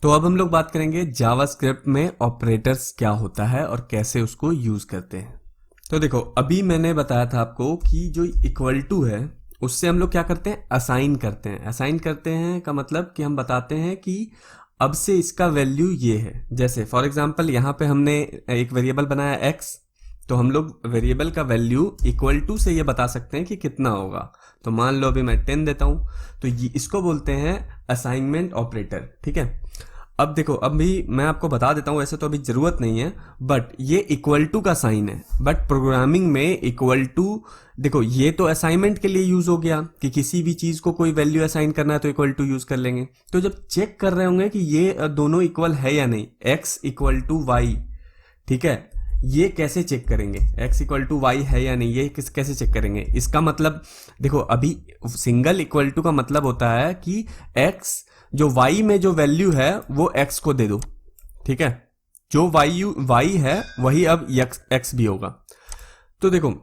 तो अब हम लोग बात करेंगे जावास्क्रिप्ट में ऑपरेटर्स क्या होता है और कैसे उसको यूज करते हैं। तो देखो, अभी मैंने बताया था आपको कि जो इक्वल टू है उससे हम लोग क्या करते हैं, असाइन करते हैं। असाइन करते हैं का मतलब कि हम बताते हैं कि अब से इसका वैल्यू ये है। जैसे फॉर एग्जांपल यहाँ पे हमने एक वेरिएबल बनाया एक्स, तो हम लोग वेरिएबल का वैल्यू इक्वल टू से ये बता सकते हैं कि कितना होगा। तो मान लो अभी मैं 10 देता हूं, तो ये इसको बोलते हैं असाइनमेंट ऑपरेटर। ठीक है, अब देखो, अभी मैं आपको बता देता हूं, ऐसे तो अभी जरूरत नहीं है, बट ये इक्वल टू का साइन है। बट प्रोग्रामिंग में इक्वल टू, देखो ये तो असाइनमेंट के लिए यूज हो गया कि किसी भी चीज को कोई वैल्यू असाइन करना है तो इक्वल टू यूज कर लेंगे। तो जब चेक कर रहे होंगे कि ये दोनों इक्वल है या नहीं, एक्स इक्वल टू वाई, ठीक है, ये कैसे चेक करेंगे, x इक्वल टू वाई है या नहीं, ये कैसे चेक करेंगे। इसका मतलब देखो, अभी सिंगल इक्वल टू का मतलब होता है कि x जो y में जो वैल्यू है वो x को दे दो। ठीक है, जो y है वही अब x भी होगा। तो देखो,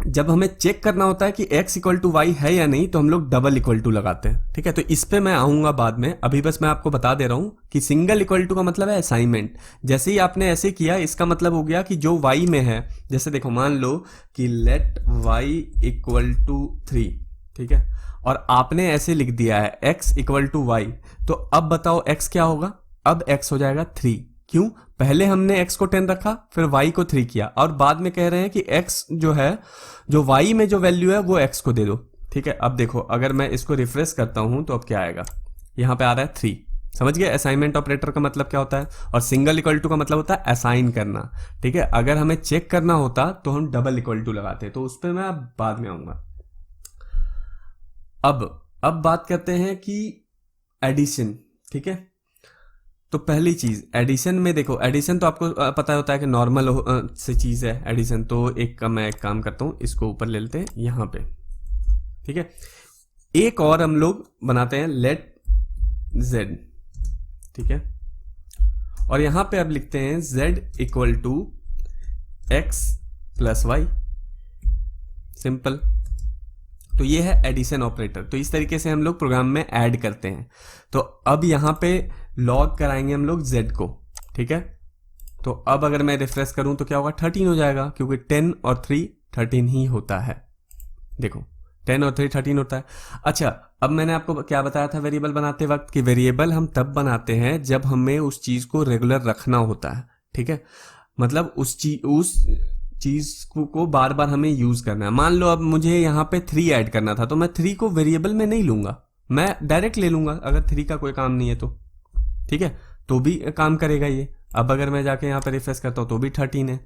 जब हमें चेक करना होता है कि x इक्वल टू वाई है या नहीं, तो हम लोग डबल इक्वल टू लगाते हैं। ठीक है, तो इस पे मैं आऊंगा बाद में, अभी बस मैं आपको बता दे रहा हूं कि सिंगल इक्वल टू का मतलब है असाइनमेंट। जैसे ही आपने ऐसे किया, इसका मतलब हो गया कि जो y में है, जैसे देखो मान लो कि लेट y इक्वल टू 3, ठीक है, और आपने ऐसे लिख दिया है x इक्वल टू वाई, तो अब बताओ x क्या होगा, अब x हो जाएगा 3। क्यों, पहले हमने x को 10 रखा, फिर y को 3 किया, और बाद में कह रहे हैं कि x जो है, जो y में जो वैल्यू है वो x को दे दो। ठीक है, अब देखो, अगर मैं इसको रिफ्रेश करता हूं तो अब क्या आएगा, यहां पे आ रहा है 3। समझ गए असाइनमेंट ऑपरेटर का मतलब क्या होता है। और सिंगल इक्वल टू का मतलब होता है असाइन करना। ठीक है, अगर हमें चेक करना होता तो हम डबल इक्वल टू लगाते, तो उस पर मैं अब बाद में आऊंगा। अब बात करते हैं कि एडिशन। ठीक है, तो पहली चीज एडिशन में देखो, एडिशन तो आपको पता होता है कि नॉर्मल से चीज है एडिशन। तो मैं एक काम करता हूं, इसको ऊपर ले लेते हैं यहां पे। ठीक है, एक और हम लोग बनाते हैं लेट z। ठीक है, और यहां पे अब लिखते हैं z equal to x plus y. Simple. तो ये है एडिशन ऑपरेटर। तो इस तरीके से हम लोग प्रोग्राम में ऐड करते हैं। तो अब यहां पे लॉग कराएंगे हम लोग z को। ठीक है, तो अब अगर मैं रिफ्रेश करूं तो क्या होगा, 13 हो जाएगा, क्योंकि 10 और 3 13 ही होता है। देखो, 10 और 3 13 होता है। अच्छा, अब मैंने आपको क्या बताया था वेरिएबल बनाते वक्त, कि वेरिएबल हम तब बनाते हैं जब हमें उस चीज को रेगुलर रखना होता है। ठीक है, मतलब उस चीज को बार बार हमें यूज करना है। मान लो अब मुझे यहाँ पे 3 ऐड करना था, तो मैं 3 को वेरिएबल में नहीं लूंगा, मैं डायरेक्ट ले लूंगा अगर 3 का कोई काम नहीं है तो। ठीक है, तो भी काम करेगा ये। अब अगर मैं जाके यहाँ पे रिफ्रेश करता हूं तो भी 13 है।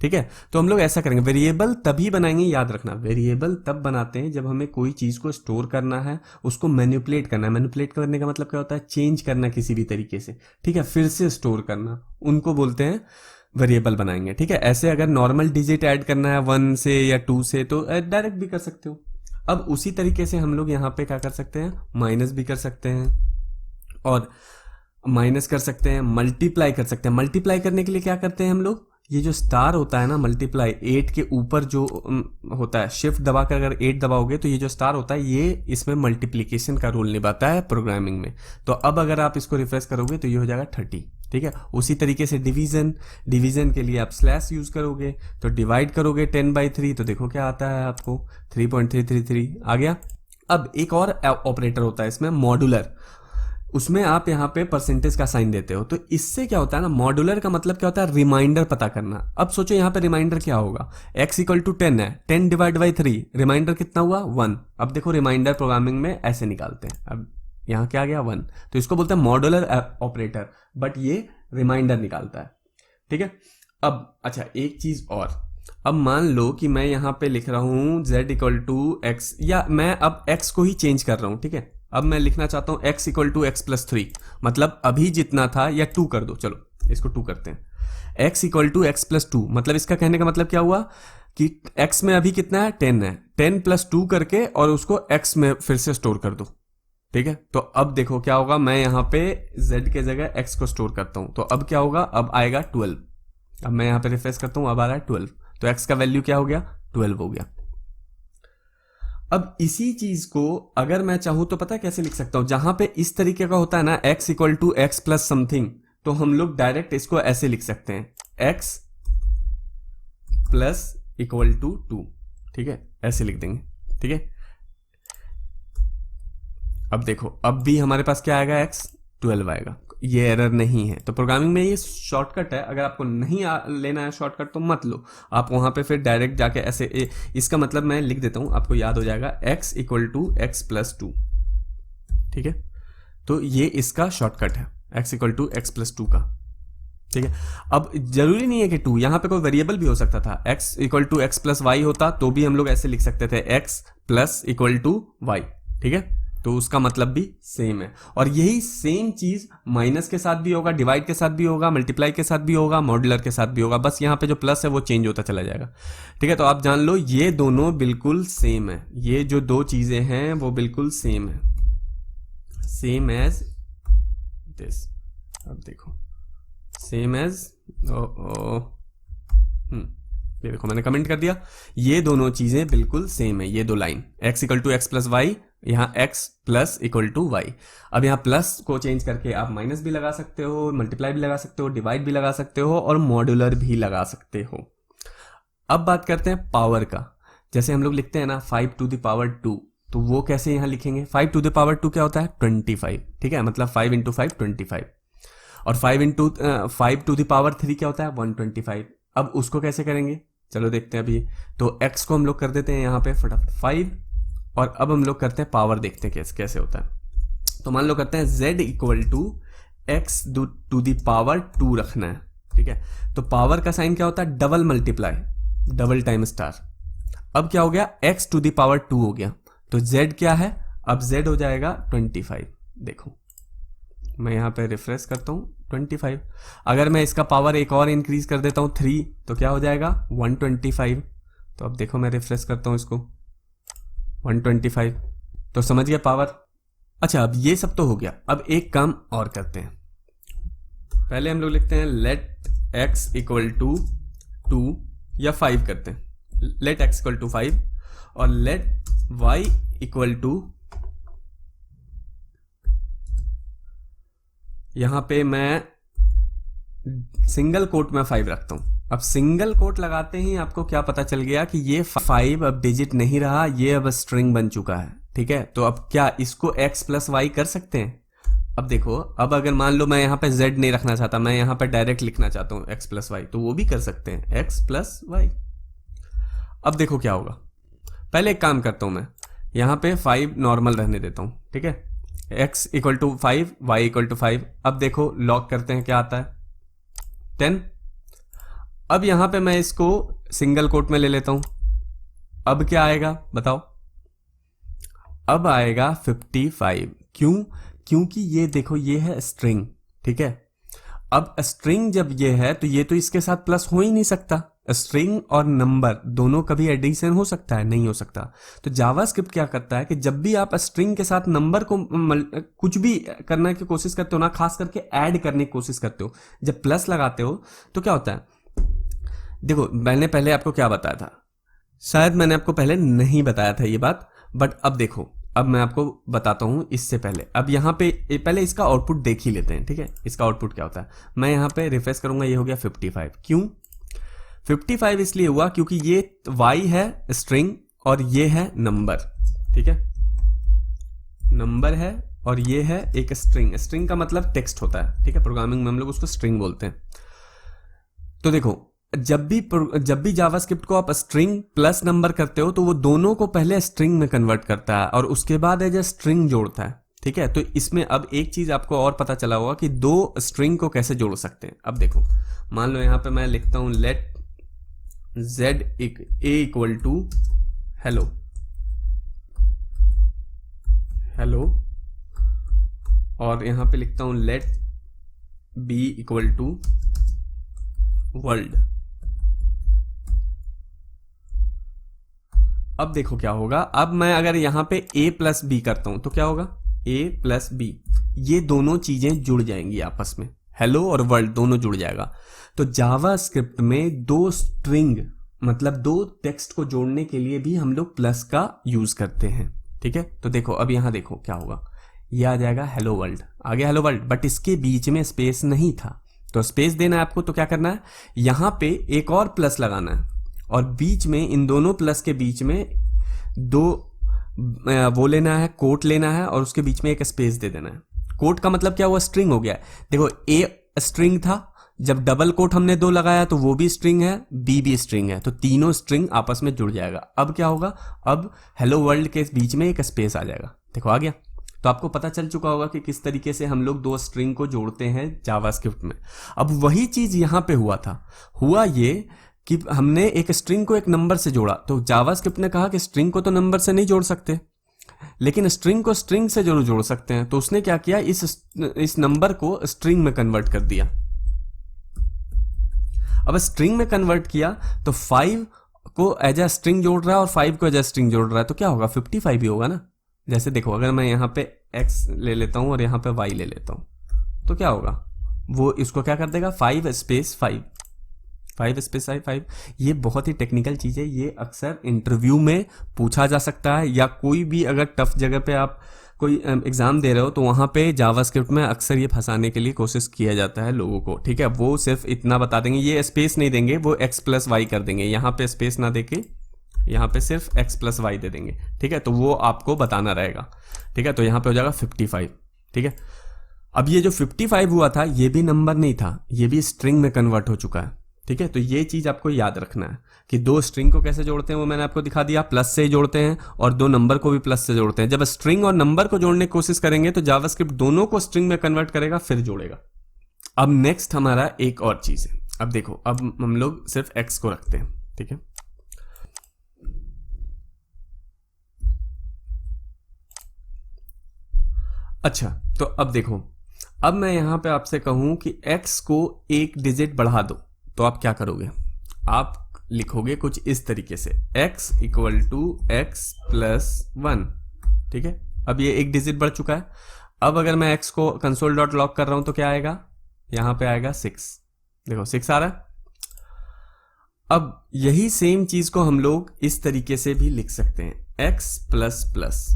ठीक है, तो हम लोग ऐसा करेंगे, वेरिएबल तभी बनाएंगे, याद रखना, वेरिएबल तब बनाते हैं जब हमें कोई चीज को स्टोर करना है, उसको मैनिपुलेट करना है। मैनिपुलेट करने का मतलब क्या होता है, चेंज करना किसी भी तरीके से। ठीक है, फिर से स्टोर करना, उनको बोलते हैं वेरिएबल बनाएंगे। ठीक है, ऐसे अगर नॉर्मल डिजिट ऐड करना है 1 से या 2 से, तो डायरेक्ट भी कर सकते हो। अब उसी तरीके से हम लोग यहाँ पे क्या कर सकते हैं, माइनस भी कर सकते हैं, और माइनस कर सकते हैं, मल्टीप्लाई कर सकते हैं। मल्टीप्लाई करने के लिए क्या करते हैं हम लोग, ये जो स्टार होता है ना, मल्टीप्लाई 8 के ऊपर जो होता है, शिफ्ट दबाकर अगर 8 दबाओगे तो ये जो स्टार होता है, ये इसमें मल्टीप्लीकेशन का रोल निभाता है प्रोग्रामिंग में। तो अब अगर आप इसको रिफ्रेश करोगे तो ये हो जाएगा 30। ठीक है, उसी तरीके से डिवीजन के लिए आप स्लैश यूज करोगे, तो डिवाइड करोगे 10/3, तो देखो क्या आता है आपको, 3.333 आ गया। अब एक और ऑपरेटर होता है इसमें, मॉड्यूलर। उसमें आप यहाँ पे परसेंटेज का साइन देते हो। तो इससे क्या होता है ना, मॉड्यूलर का मतलब क्या होता है, रिमाइंडर पता करना। अब सोचो यहाँ पे रिमाइंडर क्या होगा, x इक्वल टू 10 है, 10 डिवाइड बाई 3, रिमाइंडर कितना हुआ, 1। अब देखो, रिमाइंडर प्रोग्रामिंग में ऐसे निकालते हैं। अब यहाँ क्या आ गया, 1। तो इसको बोलते हैं मॉड्यूलर ऑपरेटर, बट ये रिमाइंडर निकालता है। ठीक है, अब अच्छा एक चीज और, अब मान लो कि मैं यहाँ पे लिख रहा हूं z इक्वल टू x, या मैं अब x को ही चेंज कर रहा हूं। ठीक है, अब मैं लिखना चाहता हूं x equal to x plus 3, मतलब अभी जितना था, या 2 कर दो, चलो इसको 2 करते हैं। x equal to x plus 2, मतलब इसका कहने का मतलब क्या हुआ कि x में अभी कितना है, 10 है, 10 प्लस 2 करके और उसको x में फिर से स्टोर कर दो। ठीक है, तो अब देखो क्या होगा, मैं यहाँ पे z के जगह x को स्टोर करता हूं, तो अब क्या होगा, अब आएगा 12। अब मैं यहाँ पे रिफ्रेश करता हूं, अब आ रहा है 12, तो x का वैल्यू क्या हो गया, 12 हो गया। अब इसी चीज को अगर मैं चाहूं तो पता है कैसे लिख सकता हूं, जहां पे इस तरीके का होता है ना x equal to x plus something, तो हम लोग डायरेक्ट इसको ऐसे लिख सकते हैं x प्लस इक्वल टू 2, ठीक है, ऐसे लिख देंगे, ठीक है। अब देखो अब भी हमारे पास क्या आएगा, x 12 आएगा, ये एरर नहीं है। तो प्रोग्रामिंग में ये शॉर्टकट है, अगर आपको नहीं लेना है शॉर्टकट तो मत लो, आप वहां पे फिर डायरेक्ट जाके ऐसे इसका मतलब मैं लिख देता हूं, आपको याद हो जाएगा, x equal to x plus 2, ठीक है। तो ये इसका शॉर्टकट है, x equal to x plus 2 का, ठीक है। अब जरूरी नहीं है कि 2, यहां पे कोई वेरिएबल भी हो सकता था, x equal to x plus y होता तो भी हम लोग ऐसे लिख सकते थे, x plus equal to y, ठीक है। तो उसका मतलब भी सेम है, और यही सेम चीज माइनस के साथ भी होगा, डिवाइड के साथ भी होगा, मल्टीप्लाई के साथ भी होगा, मॉड्यूलर के साथ भी होगा, बस यहाँ पे जो प्लस है वो चेंज होता चला जाएगा, ठीक है। तो आप जान लो ये दोनों बिल्कुल सेम है, ये जो दो चीजें हैं वो बिल्कुल सेम है, सेम एज दिस। अब देखो सेम एज ये देखो मैंने कमेंट कर दिया, ये दोनों चीजें बिल्कुल सेम है, ये दो line x equal to x plus y, यहाँ x plus equal to y. अब यहाँ प्लस को चेंज करके आप माइनस भी लगा सकते हो, मल्टीप्लाई भी लगा सकते हो, डिवाइड भी लगा सकते हो, और मॉड्यूलर भी लगा सकते हो। अब बात करते हैं पावर का, जैसे हम लोग लिखते हैं ना 5 टू द पावर 2, तो वो कैसे यहाँ लिखेंगे, 5 टू द पावर 2 क्या होता है, 25, ठीक है, मतलब 5 इंटू 5 25, और 5 टू द पावर 3 क्या होता है, 125। अब उसको कैसे करेंगे, चलो देखते हैं अभी। तो x को हम लोग कर देते हैं यहाँ पे फटाफट 5, और अब हम लोग करते हैं पावर, देखते हैं कैसे होता है। तो मान लो करते हैं z equal to x to the power 2 रखना है, ठीक है। तो पावर का साइन क्या होता है, double multiply, double time star. अब क्या हो गया, x टू द पावर 2 हो गया, तो z क्या है, अब z हो जाएगा 25। देखो मैं यहाँ पे रिफ्रेश करता हूँ 25, अगर मैं इसका पावर एक और इंक्रीज कर देता हूँ 3, तो क्या हो जाएगा 125। तो अब देखो मैं रिफ्रेश करता हूँ इसको 125, तो समझ गया पावर। अच्छा अब ये सब तो हो गया, अब एक काम और करते हैं, पहले हम लोग लिखते हैं लेट x इक्वल टू 2 या 5 करते हैं, लेट x इक्वल टू 5 और लेट y इक्वल टू, यहां पे मैं सिंगल कोट में 5 रखता हूं। अब सिंगल कोट लगाते ही आपको क्या पता चल गया कि ये 5 अब डिजिट नहीं रहा, ये अब स्ट्रिंग बन चुका है, ठीक है। तो अब क्या इसको x प्लस वाई कर सकते हैं। अब देखो, अब अगर मान लो मैं यहाँ पे z नहीं रखना चाहता, मैं यहाँ पे डायरेक्ट लिखना चाहता हूँ x प्लस वाई, तो वो भी कर सकते हैं, x प्लस वाई। अब देखो क्या होगा, पहले एक काम करता हूं, मैं यहाँ पे 5 नॉर्मल रहने देता हूँ, ठीक है, x equal to 5, y equal to 5। अब देखो लॉग करते हैं, क्या आता है 10। अब यहां पे मैं इसको सिंगल कोट में ले लेता हूं, अब क्या आएगा बताओ, अब आएगा 55। क्यों, क्योंकि ये देखो ये है स्ट्रिंग, ठीक है। अब स्ट्रिंग जब ये है तो ये तो इसके साथ प्लस हो ही नहीं सकता, स्ट्रिंग और नंबर दोनों कभी एडिशन हो सकता है, नहीं हो सकता। तो जावास्क्रिप्ट क्या करता है कि जब भी आप स्ट्रिंग के साथ नंबर को कुछ भी करने की कोशिश करते हो ना, खास करके ऐड करने की कोशिश करते हो, जब प्लस लगाते हो तो क्या होता है, देखो मैंने पहले आपको क्या बताया था, शायद मैंने आपको पहले नहीं बताया था ये बात, बट अब देखो, अब मैं आपको बताता हूं इससे पहले। अब यहाँ पे पहले इसका आउटपुट देख ही लेते हैं, ठीक है, इसका आउटपुट क्या होता है। मैं यहाँ पे रिफ्रेश करूंगा, ये हो गया 55। क्यों 55 इसलिए हुआ क्योंकि ये y है स्ट्रिंग और ये है नंबर, ठीक है, नंबर है और ये है एक स्ट्रिंग। स्ट्रिंग का मतलब टेक्स्ट होता है, ठीक है, प्रोग्रामिंग में हम लोग उसको स्ट्रिंग बोलते हैं। तो देखो जब भी जावास्क्रिप्ट को आप स्ट्रिंग प्लस नंबर करते हो तो वो दोनों को पहले स्ट्रिंग में कन्वर्ट करता है और उसके बाद एज ए स्ट्रिंग जोड़ता है, ठीक है। तो इसमें अब एक चीज आपको और पता चला होगा कि दो स्ट्रिंग को कैसे जोड़ सकते हैं। अब देखो मान लो यहां पे मैं लिखता हूं let z a equal to hello hello, और यहां पे लिखता हूं let b equal to world. अब देखो क्या होगा, अब मैं अगर यहां पे a प्लस बी करता हूं तो क्या होगा, a प्लस बी, ये दोनों चीजें जुड़ जाएंगी आपस में, हेलो और वर्ल्ड दोनों जुड़ जाएगा। तो जावास्क्रिप्ट में दो स्ट्रिंग मतलब दो टेक्स्ट को जोड़ने के लिए भी हम लोग प्लस का यूज करते हैं। ठीक है, तो देखो अब यहां देखो क्या होगा, ये आ जाएगा हेलो वर्ल्ड, आ गया हेलो वर्ल्ड, बट इसके बीच में स्पेस नहीं था, तो स्पेस देना है आपको। तो क्या करना है, यहां पे एक और प्लस लगाना है और बीच में इन दोनों प्लस के बीच में दो वो लेना है, कोट लेना है और उसके बीच में एक स्पेस दे देना है। कोट का मतलब क्या हुआ, स्ट्रिंग हो गया। देखो ए स्ट्रिंग था, जब डबल कोट हमने दो लगाया तो वो भी स्ट्रिंग है, बी भी स्ट्रिंग है, तो तीनों स्ट्रिंग आपस में जुड़ जाएगा। अब क्या होगा, अब हेलो वर्ल्ड के बीच में एक स्पेस आ जाएगा। देखो आ गया। तो आपको पता चल चुका होगा कि किस तरीके से हम लोग दो स्ट्रिंग को जोड़ते हैं जावास्क्रिप्ट में। अब वही चीज यहां पे हुआ था, हुआ ये कि हमने एक स्ट्रिंग को एक नंबर से जोड़ा, तो जावास्क्रिप्ट ने कहा कि स्ट्रिंग को तो नंबर से नहीं जोड़ सकते, लेकिन स्ट्रिंग को स्ट्रिंग से जरूर जोड़ सकते हैं। तो उसने क्या किया, इस नंबर को स्ट्रिंग में कन्वर्ट कर दिया। अब स्ट्रिंग में कन्वर्ट किया तो 5 को एज अ स्ट्रिंग जोड़ रहा है और 5 को एज अ स्ट्रिंग जोड़ रहा है, तो क्या होगा, 55 ही होगा ना। जैसे देखो अगर मैं यहाँ पे x ले लेता हूं और यहाँ पे y ले लेता हूं तो क्या होगा, वो इसको क्या कर देगा, 5 स्पेस 5 स्पेस 5। ये बहुत ही टेक्निकल चीज है, ये अक्सर इंटरव्यू में पूछा जा सकता है, या कोई भी अगर टफ जगह पे आप कोई एग्जाम दे रहे हो तो वहां पे जावास्क्रिप्ट में अक्सर ये फंसाने के लिए कोशिश किया जाता है लोगों को। ठीक है, वो सिर्फ इतना बता देंगे, ये स्पेस नहीं देंगे, वो x प्लस वाई कर देंगे, यहाँ पे स्पेस ना देके यहाँ पे सिर्फ x प्लस वाई दे देंगे। ठीक है, तो वो आपको बताना रहेगा। ठीक है, तो यहाँ पे हो जाएगा 55। ठीक है, अब ये जो 55 हुआ था ये भी नंबर नहीं था, ये भी स्ट्रिंग में कन्वर्ट हो चुका है। ठीक है, तो ये चीज आपको याद रखना है कि दो स्ट्रिंग को कैसे जोड़ते हैं वो मैंने आपको दिखा दिया, प्लस से ही जोड़ते हैं, और दो नंबर को भी प्लस से जोड़ते हैं। जब स्ट्रिंग और नंबर को जोड़ने की कोशिश करेंगे तो जावास्क्रिप्ट दोनों को स्ट्रिंग में कन्वर्ट करेगा फिर जोड़ेगा। अब नेक्स्ट हमारा एक और चीज है, अब देखो अब हम लोग सिर्फ x को रखते हैं। ठीक है, अच्छा तो अब देखो, अब मैं यहां पे आपसे कहूं कि x को एक डिजिट बढ़ा दो तो आप क्या करोगे, आप लिखोगे कुछ इस तरीके से, x equal to x plus 1। ठीक है, अब ये एक डिजिट बढ़ चुका है। अब अगर मैं x को कंसोल डॉट लॉग कर रहा हूं तो क्या आएगा, यहां पे आएगा 6। देखो 6 आ रहा है। अब यही सेम चीज को हम लोग इस तरीके से भी लिख सकते हैं, x प्लस प्लस।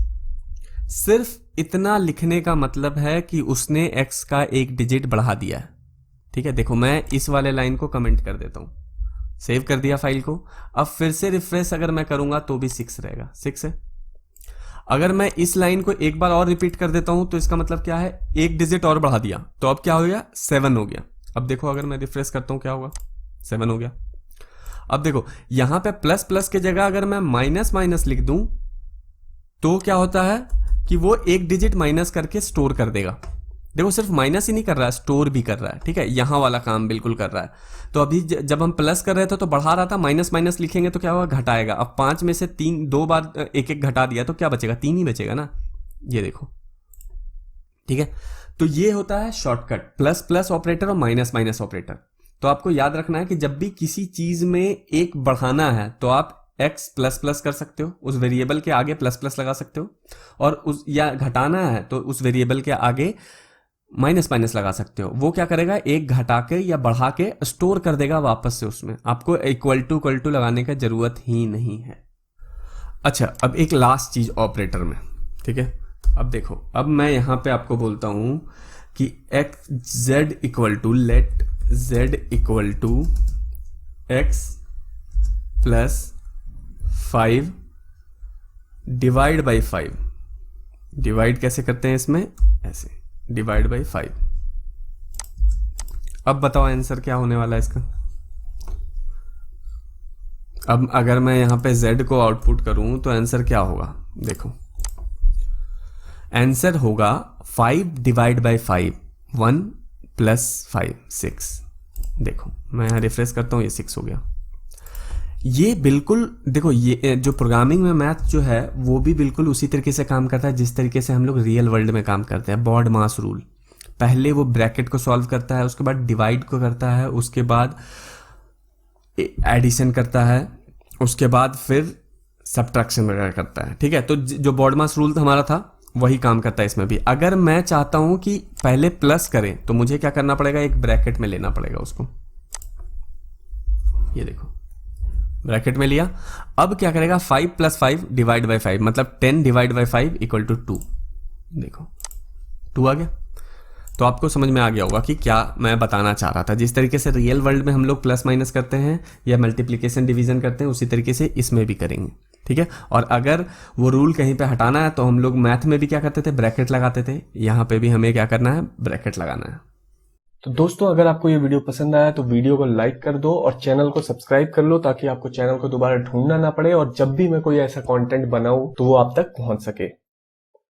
सिर्फ इतना लिखने का मतलब है कि उसने x का एक डिजिट बढ़ा दिया है। ठीक है, देखो मैं इस वाले लाइन को कमेंट कर देता हूं, सेव कर दिया फाइल को। अब फिर से रिफ्रेश अगर मैं करूंगा तो भी 6 रहेगा, 6 है। अगर मैं इस लाइन को एक बार और रिपीट कर देता हूं तो इसका मतलब क्या है, एक डिजिट और बढ़ा दिया, तो अब क्या हो गया, 7 हो गया। अब देखो अगर मैं रिफ्रेश करता हूं क्या होगा, 7 हो गया। अब देखो यहां पे प्लस प्लस के जगह अगर मैं माइनस माइनस लिख दूं तो क्या होता है कि वो एक डिजिट माइनस करके स्टोर कर देगा। देखो सिर्फ माइनस ही नहीं कर रहा है, स्टोर भी कर रहा है। ठीक है, यहां वाला काम बिल्कुल कर रहा है। तो अभी जब हम प्लस कर रहे थे तो बढ़ा रहा था, माइनस माइनस लिखेंगे तो क्या होगा, घटाएगा। अब 5 में से 3 2 बार एक एक घटा दिया तो क्या बचेगा, 3 ही बचेगा ना, ये देखो। ठीक है, तो ये होता है शॉर्टकट, प्लस प्लस ऑपरेटर और माइनस माइनस ऑपरेटर। तो आपको याद रखना है कि जब भी किसी चीज में एक बढ़ाना है तो आप x प्लस प्लस कर सकते हो, उस वेरिएबल के आगे प्लस प्लस लगा सकते हो, और उस या घटाना है तो उस वेरिएबल के आगे माइनस माइनस लगा सकते हो। वो क्या करेगा, एक घटा के या बढ़ा के स्टोर कर देगा वापस से उसमें, आपको इक्वल टू लगाने का जरूरत ही नहीं है। अच्छा, अब एक लास्ट चीज ऑपरेटर में। ठीक है, अब देखो, अब मैं यहां पे आपको बोलता हूं कि z equal to let z equal to x plus 5 divide by 5। Divide कैसे करते हैं इसमें, ऐसे डिवाइड बाई 5। अब बताओ आंसर क्या होने वाला है इसका। अब अगर मैं यहां पे z को आउटपुट करूं तो आंसर क्या होगा, देखो आंसर होगा 5 डिवाइड बाई 5, 1 प्लस 5, 6। देखो मैं यहां रिफ्रेश करता हूं, ये 6 हो गया। ये बिल्कुल देखो, ये जो प्रोग्रामिंग में मैथ जो है वो भी बिल्कुल उसी तरीके से काम करता है जिस तरीके से हम लोग रियल वर्ल्ड में काम करते हैं। बॉड मास रूल, पहले वो ब्रैकेट को सॉल्व करता है, उसके बाद डिवाइड को करता है, उसके बाद एडिशन करता है, उसके बाद फिर सब्ट्रैक्शन वगैरह करता है। ठीक है, तो जो बॉड मास रूल हमारा था वही काम करता है इसमें भी। अगर मैं चाहता हूं कि पहले प्लस करें तो मुझे क्या करना पड़ेगा, एक ब्रैकेट में लेना पड़ेगा उसको। ये देखो ब्रैकेट में लिया। अब क्या करेगा, 5 + 5 डिवाइड बाई 5, मतलब 10 डिवाइड बाई 5 इक्वल टू 2। देखो 2 आ गया। तो आपको समझ में आ गया होगा कि क्या मैं बताना चाह रहा था। जिस तरीके से रियल वर्ल्ड में हम लोग प्लस माइनस करते हैं या मल्टीप्लिकेशन डिवीजन करते हैं, उसी तरीके से इसमें भी करेंगे, ठीक है। और अगर वो रूल कहीं पे हटाना है तो हम लोग मैथ में भी क्या करते थे, ब्रैकेट लगाते थे। यहाँ पे भी हमें क्या करना है, ब्रैकेट लगाना है। तो दोस्तों अगर आपको ये वीडियो पसंद आया तो वीडियो को लाइक कर दो और चैनल को सब्सक्राइब कर लो, ताकि आपको चैनल को दोबारा ढूंढना ना पड़े और जब भी मैं कोई ऐसा कंटेंट बनाऊं तो वो आप तक पहुंच सके।